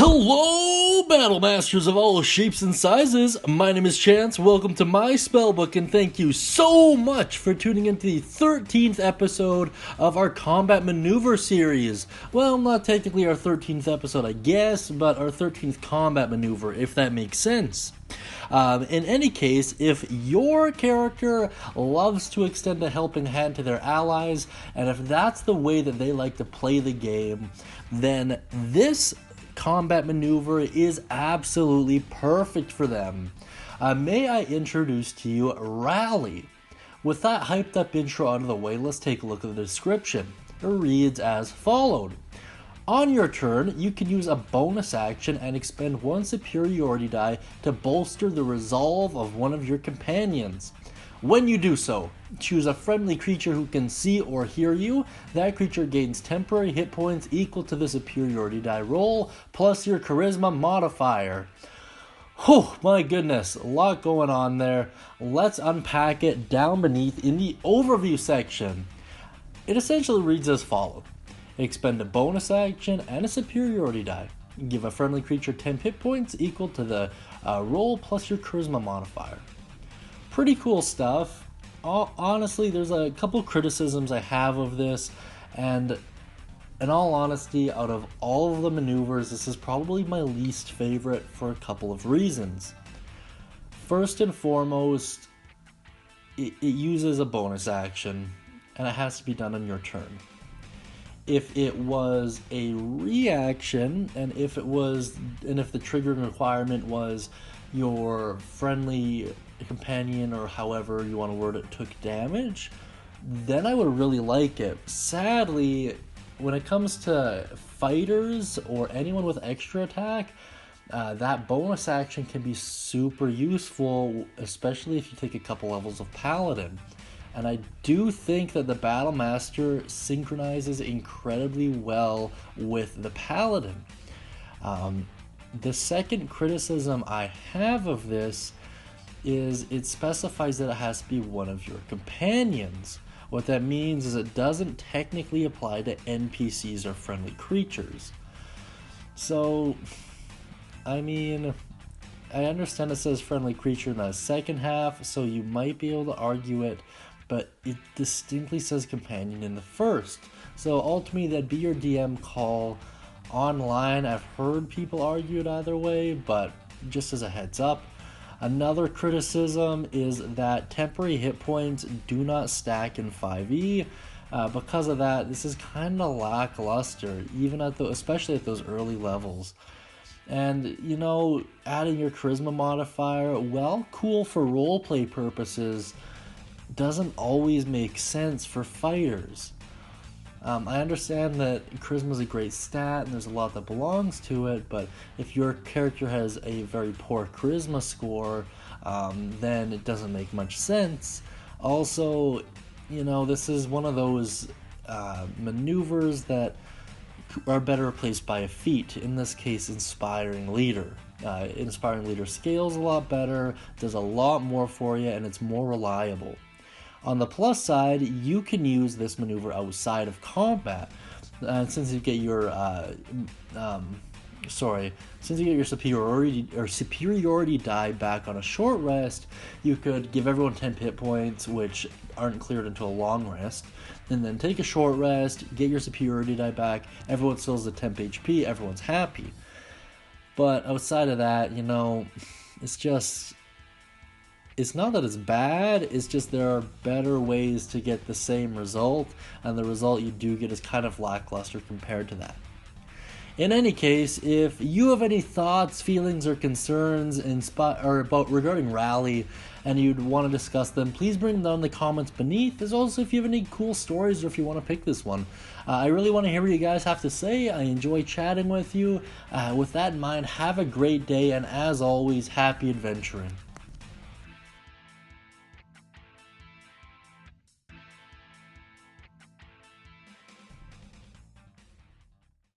Hello, Battle Masters of all shapes and sizes. My name is Chance. Welcome to my Spellbook, and thank you so much for tuning into the 13th episode of our Combat Maneuver series. Well, not technically our 13th episode, I guess, but our 13th Combat Maneuver, if that makes sense. In any case, if your character loves to extend a helping hand to their allies, and if that's the way that they like to play the game, then this combat maneuver is absolutely perfect for them. May I introduce to you Rally? With that hyped up intro out of the way, let's take a look at the description. It reads as followed. On your turn, you can use a bonus action and expend one superiority die to bolster the resolve of one of your companions. When you do so, choose a friendly creature who can see or hear you. That creature gains temporary hit points equal to the superiority die roll, plus your charisma modifier. Whew, my goodness, a lot going on there. Let's unpack it down beneath in the overview section. It essentially reads as follows. Expend a bonus action and a superiority die. Give a friendly creature 10 hit points equal to the roll plus your charisma modifier. Pretty cool stuff. Honestly, there's a couple criticisms I have of this, and in all honesty, out of all of the maneuvers, this is probably my least favorite for a couple of reasons. First and foremost, it uses a bonus action, and it has to be done on your turn. If it was a reaction, and if the triggering requirement was your friendly companion, or however you want to word it, took damage, then I would really like it. Sadly, when it comes to fighters or anyone with extra attack, that bonus action can be super useful, especially if you take a couple levels of Paladin. And I do think that the Battle Master synchronizes incredibly well with the Paladin. The second criticism I have of this is it specifies that it has to be one of your companions. What that means is it doesn't technically apply to NPCs or friendly creatures. So, I mean, I understand it says friendly creature in the second half, so you might be able to argue it, but it distinctly says companion in the first. So ultimately that'd be your DM call. Online, I've heard people argue it either way, but just as a heads up. Another criticism is that temporary hit points do not stack in 5e. Because of that, this is kind of lackluster, even especially at those early levels. And, you know, adding your charisma modifier, while cool for roleplay purposes, doesn't always make sense for fighters. I understand that charisma is a great stat and there's a lot that belongs to it, but if your character has a very poor charisma score, then it doesn't make much sense. Also, you know, this is one of those maneuvers that are better replaced by a feat, in this case, Inspiring Leader. Inspiring Leader scales a lot better, does a lot more for you, and it's more reliable. On the plus side, you can use this maneuver outside of combat. Since you get your superiority die back on a short rest, you could give everyone 10 hit points, which aren't cleared until a long rest, and then take a short rest, get your superiority die back, everyone still has a temp HP, everyone's happy. But outside of that, you know, it's not that it's bad, it's just there are better ways to get the same result, and the result you do get is kind of lackluster compared to that. In any case, if you have any thoughts, feelings, or concerns regarding Rally, and you'd want to discuss them, please bring them down in the comments beneath. As also, if you have any cool stories or if you want to pick this one. I really want to hear what you guys have to say. I enjoy chatting with you. With that in mind, have a great day, and as always, happy adventuring.